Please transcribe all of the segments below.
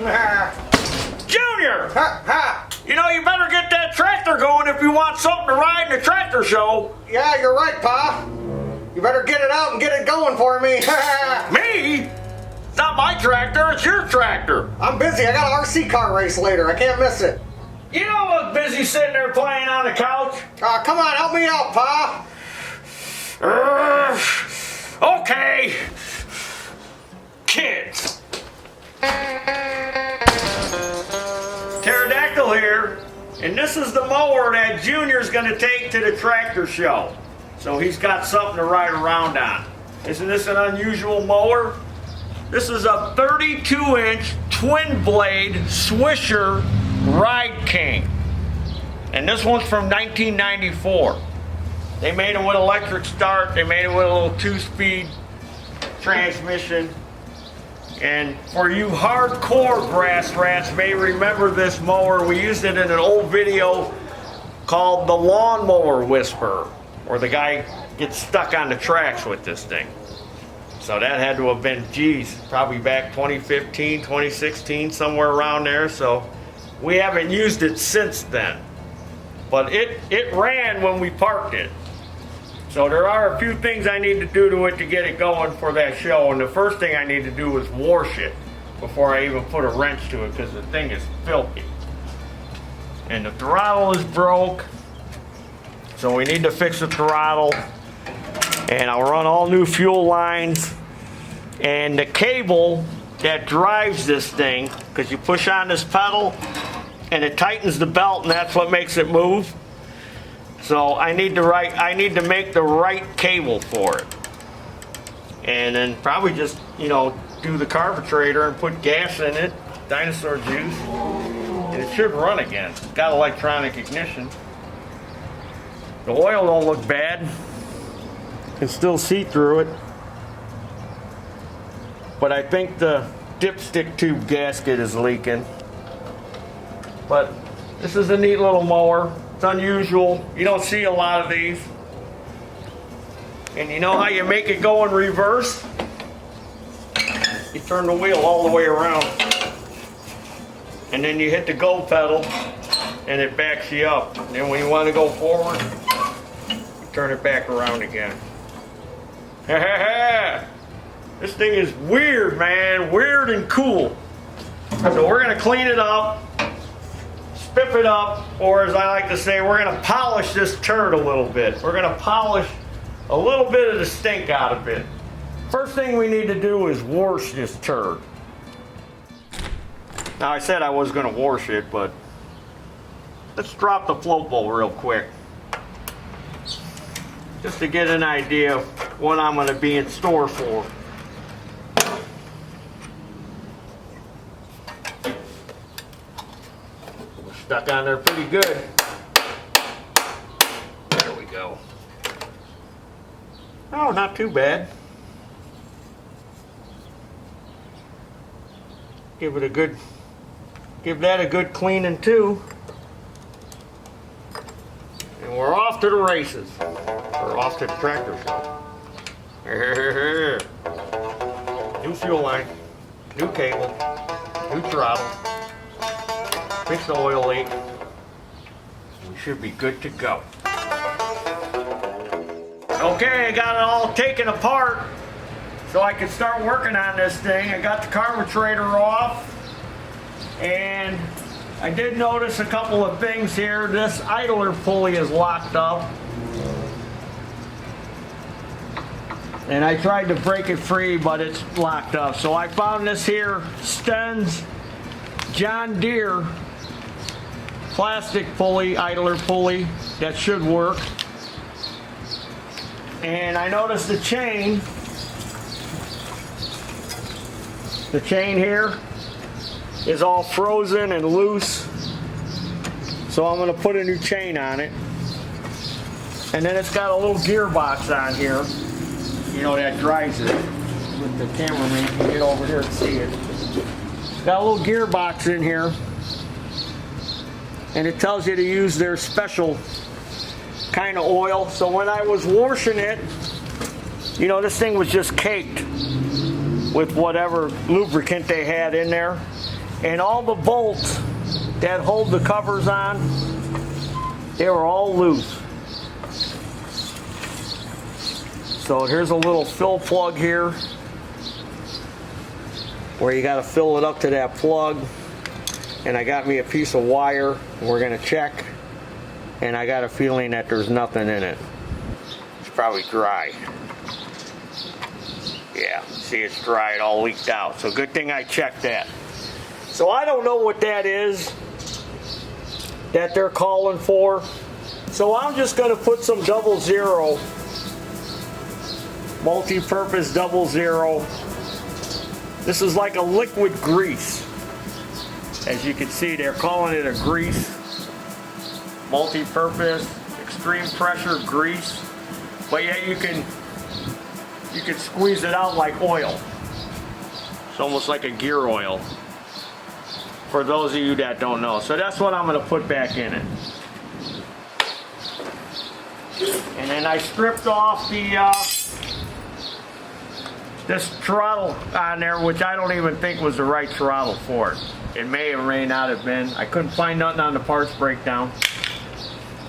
Junior! You know, you better get that tractor going if you want something to ride in the tractor show. Yeah, you're right, Pa. You better get it out and get it going for me. Me? It's not my tractor, it's your tractor. I'm busy. I got an RC car race later. I can't miss it. You know I was busy sitting there playing on the couch? Come on, help me out, Pa. Okay. Kids. Pterodactyl here, and this is the mower that Junior's gonna take to the tractor show. So he's got something to ride around on. Isn't this an unusual mower? This is a 32-inch twin blade Swisher Ride King. And this one's from 1994. They made it with electric start. They made it with a little 2-speed transmission. And for you hardcore grass rats may remember this mower. We used it in an old video called The Lawnmower Whisperer, where the guy gets stuck on the tracks with this thing. So that had to have been, geez, probably back 2015, 2016, somewhere around there. So we haven't used it since then. But it ran when we parked it. So there are a few things I need to do to it to get it going for that show. And the first thing I need to do is wash it before I even put a wrench to it, because the thing is filthy. And the throttle is broke. So we need to fix the throttle. And I'll run all new fuel lines. And the cable that drives this thing, because you push on this pedal and it tightens the belt, and that's what makes it move. So I need to make the right cable for it. And then probably just, you know, do the carburetor and put gas in it, dinosaur juice, and it should run again. It's got electronic ignition. The oil don't look bad. You can still see through it. But I think the dipstick tube gasket is leaking. But this is a neat little mower. It's unusual. You don't see a lot of these. And you know how you make it go in reverse? You turn the wheel all the way around. And then you hit the go pedal and it backs you up. And then when you want to go forward, you turn it back around again. This thing is weird, man. Weird and cool. So we're going to clean it up, spiff it up, or as I like to say, we're going to polish this turd a little bit. We're going to polish a little bit of the stink out of it. First thing we need to do is wash this turd. Now I said I was going to wash it, but let's drop the float bowl real quick. Just to get an idea of what I'm going to be in store for. We're stuck on there pretty good. There we go. Oh, not too bad. Give that a good cleaning too. And we're off to the races. We're off to the tractor show. New fuel line, new cable, new throttle, fix the oil leak. We should be good to go. Okay, I got it all taken apart so I can start working on this thing. I got the carburetor off, and I did notice a couple of things here. This idler pulley is locked up. And I tried to break it free, but it's locked up. So I found this here Sten's John Deere plastic pulley, idler pulley, that should work. And I noticed the chain here is all frozen and loose. So I'm gonna put a new chain on it. And then it's got a little gearbox on here, you know, that drives it. With the cameraman can get over here and see it. It's got a little gearbox in here. And it tells you to use their special kind of oil. So when I was washing it, you know, this thing was just caked with whatever lubricant they had in there. and all the bolts that hold the covers on, they were all loose. So here's a little fill plug here where you got to fill it up to that plug. And I got me a piece of wire. We're going to check. And I got a feeling that there's nothing in it. It's probably dry. Yeah, see, it's dry, it all leaked out. So good thing I checked that. So I don't know what that is that they're calling for. So I'm just going to put some 00, multi-purpose 00. This is like a liquid grease. As you can see, they're calling it a grease. Multi-purpose, extreme pressure grease. But yet you can squeeze it out like oil. It's almost like a gear oil. For those of you that don't know. So that's what I'm going to put back in it. And then I stripped off the this throttle on there, which I don't even think was the right throttle for it. It may or may not have been. I couldn't find nothing on the parts breakdown.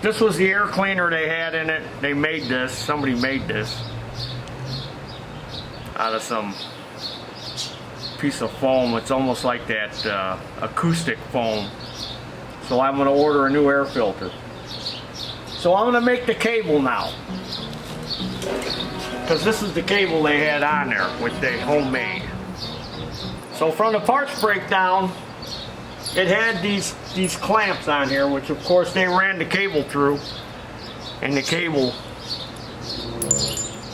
This was the air cleaner they had in it. They made this. Somebody made this out of some piece of foam. It's almost like that acoustic foam. So I'm going to order a new air filter. So I'm going to make the cable now. Because this is the cable they had on there, which they homemade. So from the parts breakdown, it had these clamps on here, which of course they ran the cable through, and the cable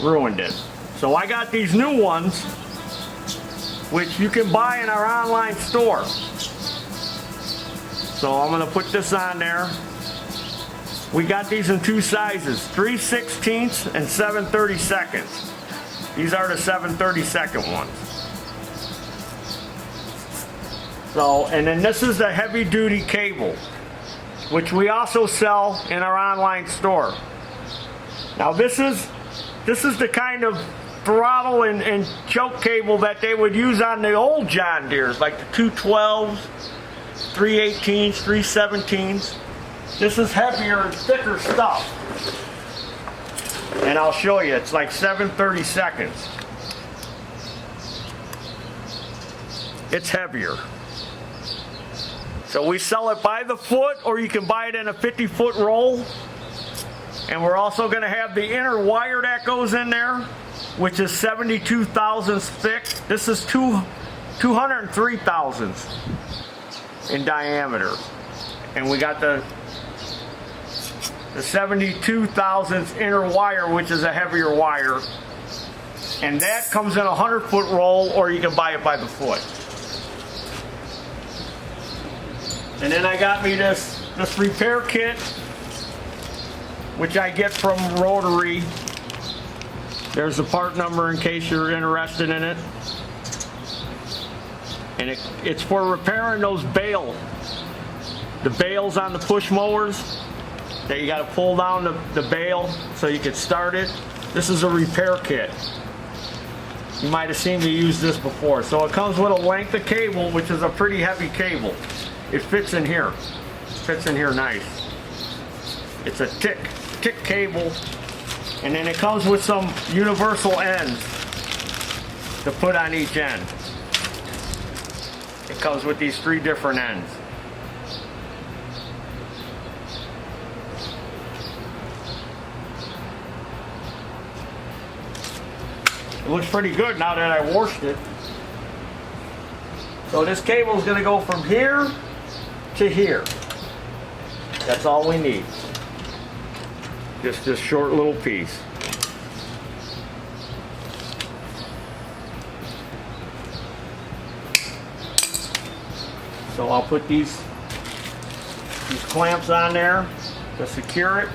ruined it. So I got these new ones, which you can buy in our online store. So I'm going to put this on there. We got these in two sizes, 3/16 and 7/32. These are the 7/32 ones. So, and then this is the heavy duty cable, which we also sell in our online store. Now this is the kind of throttle and choke cable that they would use on the old John Deeres, like the 212s, 3/18s, 3/17s. This is heavier and thicker stuff. And I'll show you, it's like 7/32. It's heavier. So we sell it by the foot, or you can buy it in a 50-foot roll. And we're also going to have the inner wire that goes in there, which is 72 thousandths thick. This is 203 thousandths in diameter. And we got the 72 thousandths inner wire, which is a heavier wire. And that comes in a 100-foot roll, or you can buy it by the foot. And then I got me this repair kit, which I get from Rotary. There's the part number in case you're interested in it. And it's for repairing those the bales on the push mowers that you got to pull down the bale so you can start it. This is a repair kit. You might have seen me use this before. So it comes with a length of cable, which is a pretty heavy cable. It fits in here. Fits in here nice. It's a tick cable, and then it comes with some universal ends to put on each end. It comes with these 3 different ends. It looks pretty good now that I washed it. So this cable is going to go from here to here. That's all we need. Just this short little piece. So I'll put these clamps on there to secure it.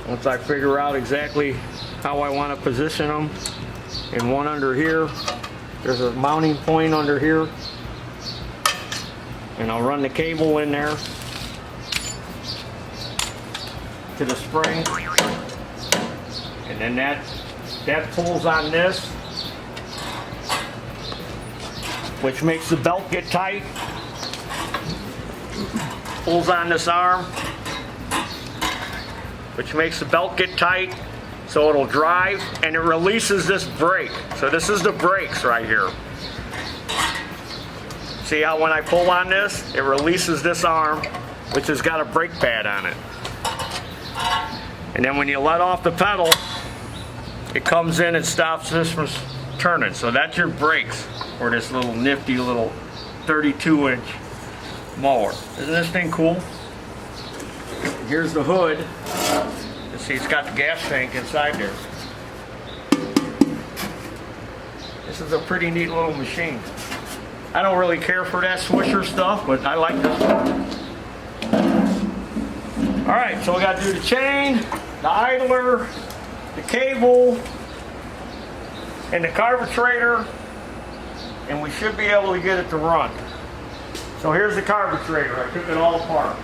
Once I figure out exactly how I want to position them. And one under here. There's a mounting point under here. And I'll run the cable in there to the spring. And then that pulls on this. which makes the belt get tight. Pulls on this arm, which makes the belt get tight so it'll drive, and it releases this brake. So this is the brakes right here. See how when I pull on this, it releases this arm, which has got a brake pad on it. And then when you let off the pedal, it comes in and stops this from turning. So that's your brakes for this little nifty little 32-inch mower. Isn't this thing cool? Here's the hood. You see it's got the gas tank inside there. This is a pretty neat little machine. I don't really care for that Swisher stuff, but I like this one. Alright, so we got to do the chain, the idler, the cable, and the carburetor, and we should be able to get it to run. So here's the carburetor. I took it all apart.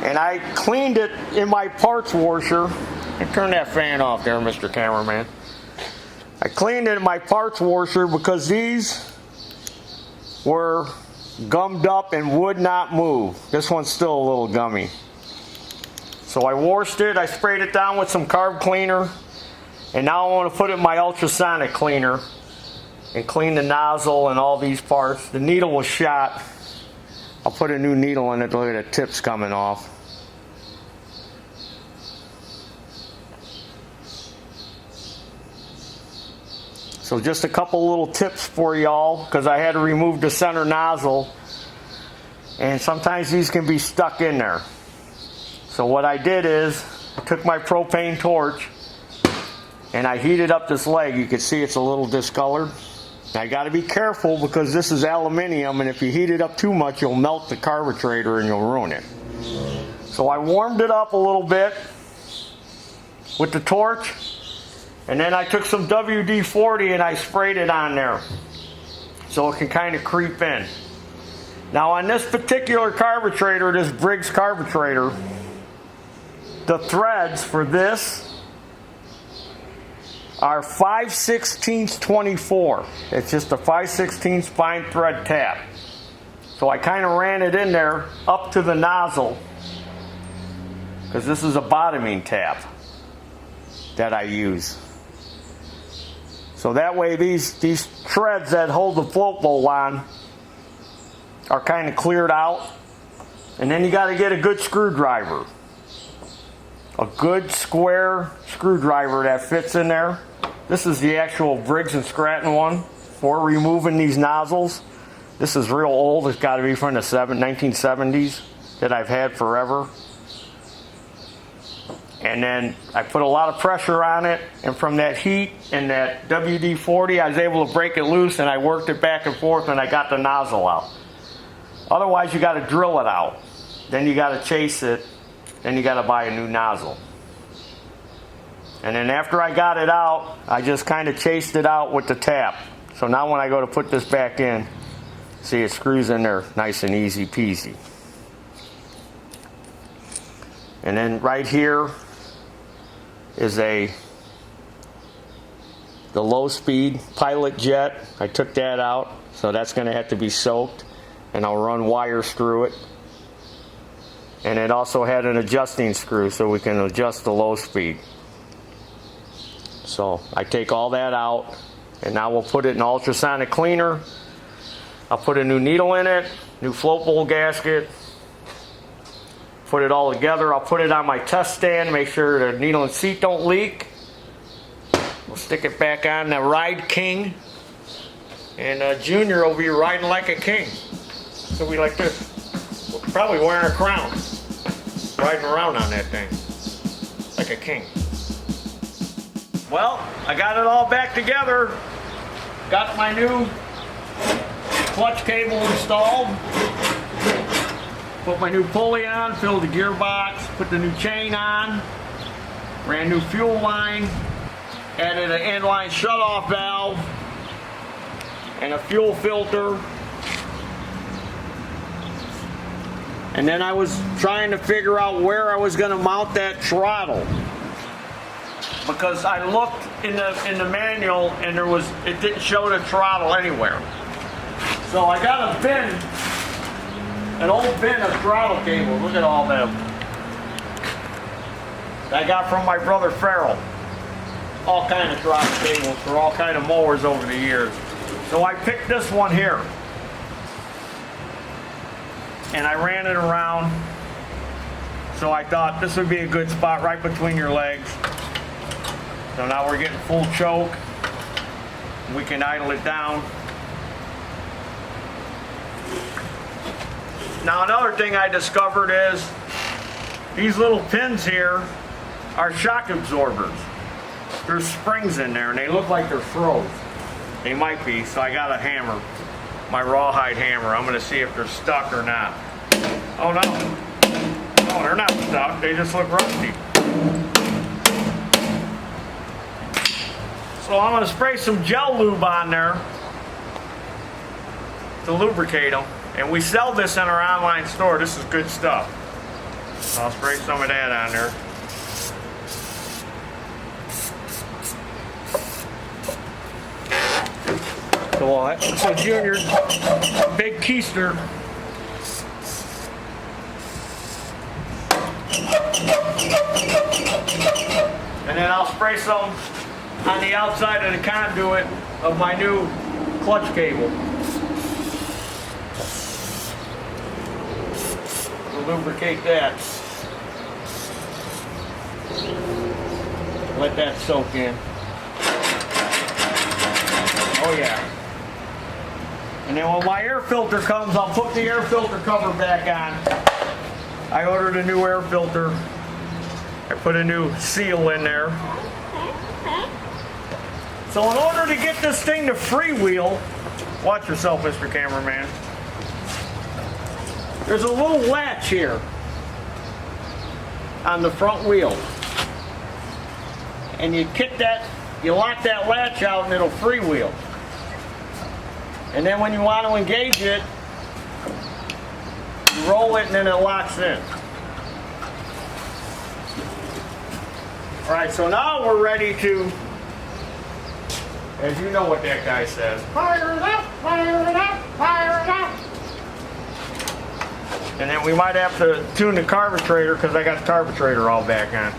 And I cleaned it in my parts washer. And turn that fan off there, Mr. Cameraman. I cleaned it in my parts washer because these were gummed up and would not move. This one's still a little gummy. So I washed it, I sprayed it down with some carb cleaner, and now I want to put it in my ultrasonic cleaner and clean the nozzle and all these parts. The needle was shot. I'll put a new needle in it. Look at the tips coming off. So just a couple little tips for y'all, because I had to remove the center nozzle, and sometimes these can be stuck in there. So what I did is I took my propane torch and I heated up this leg. You can see it's a little discolored. I got to be careful because this is aluminium, and if you heat it up too much, you'll melt the carburetor and you'll ruin it. So I warmed it up a little bit with the torch, and then I took some WD-40 and I sprayed it on there so it can kind of creep in. Now on this particular carburetor, this Briggs carburetor, the threads for this are 5/16 24. It's just a 5/16 fine thread tap. So I kind of ran it in there up to the nozzle, because this is a bottoming tap that I use. So that way these threads that hold the float bowl on are kind of cleared out. And then you got to get a good screwdriver. A good square screwdriver that fits in there. This is the actual Briggs & Stratton one for removing these nozzles. This is real old. It's got to be from the 1970s that I've had forever. And then I put a lot of pressure on it, and from that heat and that WD-40, I was able to break it loose, and I worked it back and forth, and I got the nozzle out. Otherwise, you got to drill it out. Then you got to chase it. Then you got to buy a new nozzle. And then after I got it out, I just kind of chased it out with the tap. So now when I go to put this back in, see, it screws in there nice and easy peasy. And then right here is the low speed pilot jet. I took that out, so that's going to have to be soaked, and I'll run wires through it. And it also had an adjusting screw so we can adjust the low speed. So I take all that out, and now we'll put it in ultrasonic cleaner. I'll put a new needle in it, new float bowl gasket, put it all together. I'll put it on my test stand, make sure the needle and seat don't leak. We'll stick it back on the Ride King, and Junior will be riding like a king. He'll be like this, probably wearing a crown, riding around on that thing like a king. Well, I got it all back together. Got my new clutch cable installed. Put my new pulley on, filled the gearbox, put the new chain on, ran new fuel line, added an inline shutoff valve, and a fuel filter. And then I was trying to figure out where I was going to mount that throttle. because I looked in the manual and it didn't show the throttle anywhere. So I got a bin, an old bin of throttle cables. Look at all them. I got from my brother Farrell. All kind of throttle cables for all kind of mowers over the years. So I picked this one here. And I ran it around. So I thought this would be a good spot right between your legs. So now we're getting full choke. We can idle it down. Now another thing I discovered is these little pins here are shock absorbers. There's springs in there and they look like they're froze. They might be, so I got a hammer, my rawhide hammer. I'm gonna see if they're stuck or not. Oh no, no, they're not stuck, they just look rusty. So I'm gonna spray some gel lube on there to lubricate them. And we sell this in our online store. This is good stuff. I'll spray some of that on there. So Junior, big keister. And then I'll spray some on the outside of the conduit of my new clutch cable. We'll lubricate that. Let that soak in. Oh yeah. And then when my air filter comes, I'll put the air filter cover back on. I ordered a new air filter. I put a new seal in there. So in order to get this thing to freewheel, watch yourself, Mr. Cameraman. There's a little latch here on the front wheel. And you kick that, you lock that latch out and it'll freewheel. And then when you want to engage it, you roll it and then it locks in. All right, so now we're ready to, as you know what that guy says, fire it up, fire it up, fire it up. And then we might have to tune the carburetor because I got the carburetor all back on.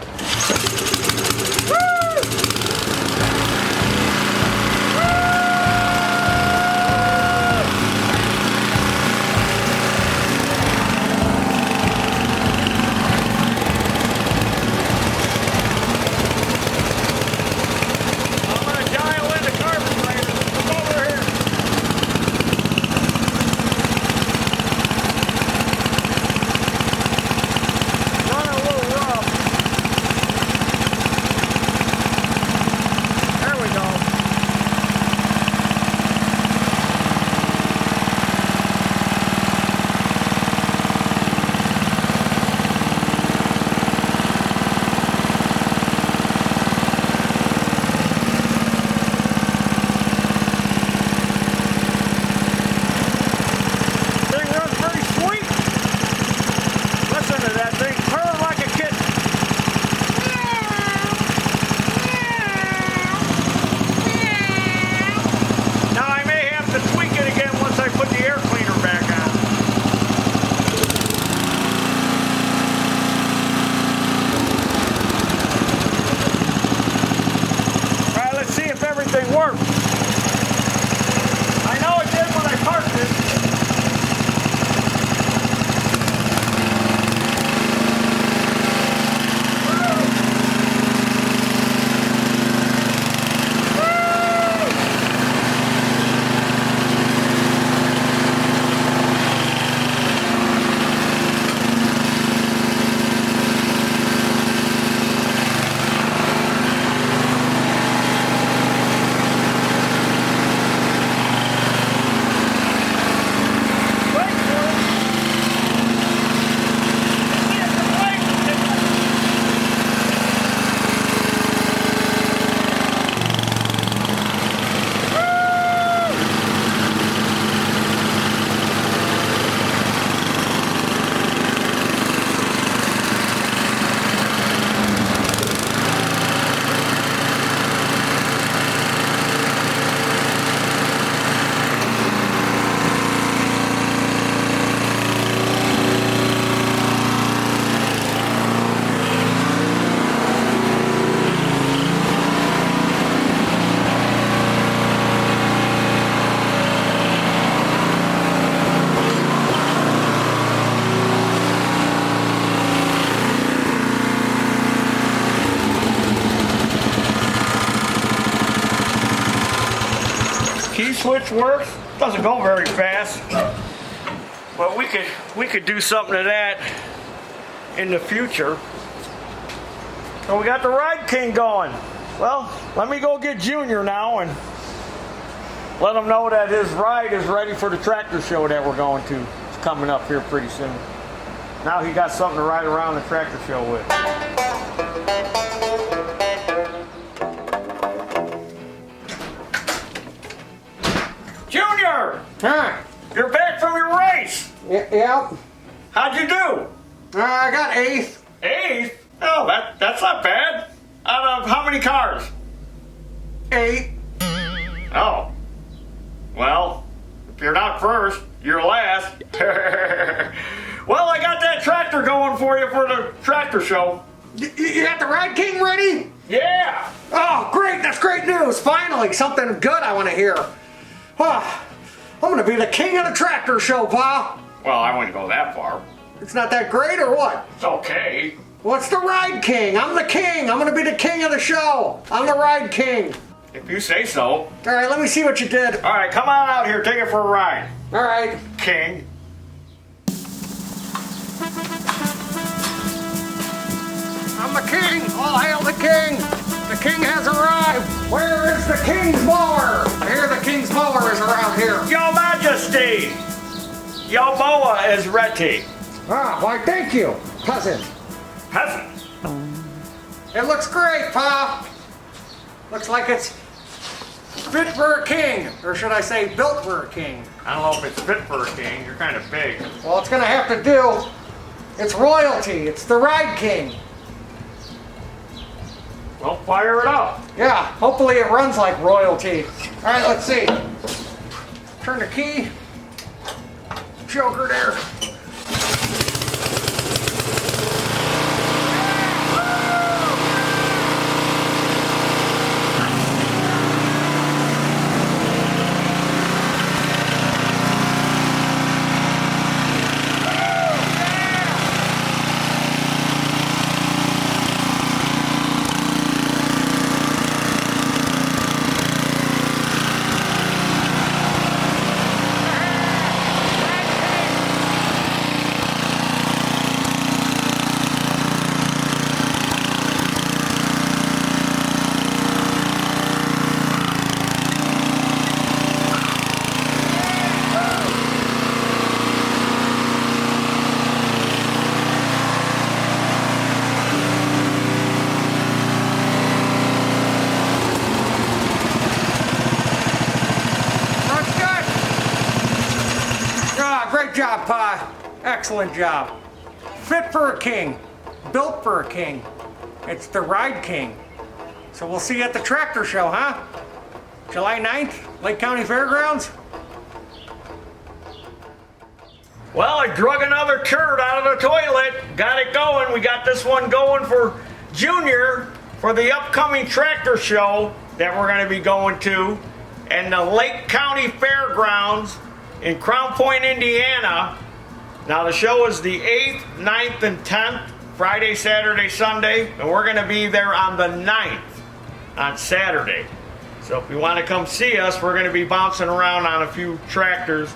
switch works. Doesn't go very fast. But we could do something to that in the future. So we got the Ride King going. Well, let me go get Junior now and let him know that his ride is ready for the tractor show that we're going to. It's coming up here pretty soon. Now he got something to ride around the tractor show with. Junior! Huh? You're back from your race! Yep. How'd you do? I got 8th. 8th? Oh, that's not bad. Out of how many cars? 8. Oh. Well, if you're not first, you're last. Well, I got that tractor going for you for the tractor show. You got the Ride King ready? Yeah! Oh, great. That's great news. Finally, something good I want to hear. Oh, I'm going to be the king of the tractor show, Pa. Well, I wouldn't go that far. It's not that great or what? It's okay. What's the Ride King? I'm the king. I'm going to be the king of the show. I'm the Ride King. If you say so. All right, let me see what you did. All right, come on out here. Take it for a ride. All right. King. I'm the king. All hail the king. The king has arrived. Where is the king's mower? I hear the king's mower is around here. Your Majesty. Your mower is ready. Ah, why thank you, peasant. Peasant. It looks great, Pa. Looks like it's fit for a king. Or should I say built for a king. I don't know if it's fit for a king. You're kind of big. Well, it's going to have to do. It's royalty. It's the Ride King. Well, fire it up. Yeah, hopefully it runs like royalty. All right, let's see. Turn the key. Joker there. Great job, Pa. Excellent job. Fit for a king. Built for a king. It's the Ride King. So we'll see you at the tractor show, huh? July 9th, Lake County Fairgrounds. Well, I drug another turd out of the toilet. Got it going. We got this one going for Junior for the upcoming tractor show that we're going to be going to in the Lake County Fairgrounds in Crown Point, Indiana. Now the show is the 8th, 9th, and 10th, Friday, Saturday, Sunday, and we're going to be there on the 9th on Saturday. So if you want to come see us, we're going to be bouncing around on a few tractors,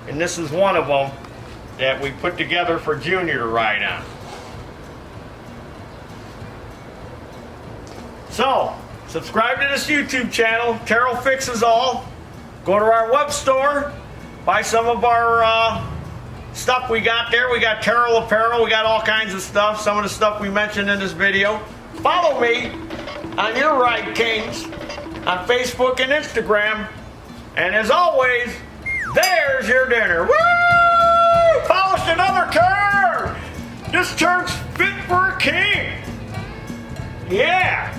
and this is one of them that we put together for Junior to ride on. So, subscribe to this YouTube channel, Taryl Fixes All. Go to our web store, buy some of our stuff we got there. We got Taryl Apparel, we got all kinds of stuff, some of the stuff we mentioned in this video. Follow me on your Ride Kings on Facebook and Instagram. And as always, there's your dinner. Woo! Polished another turd! This turd's fit for a king. Yeah.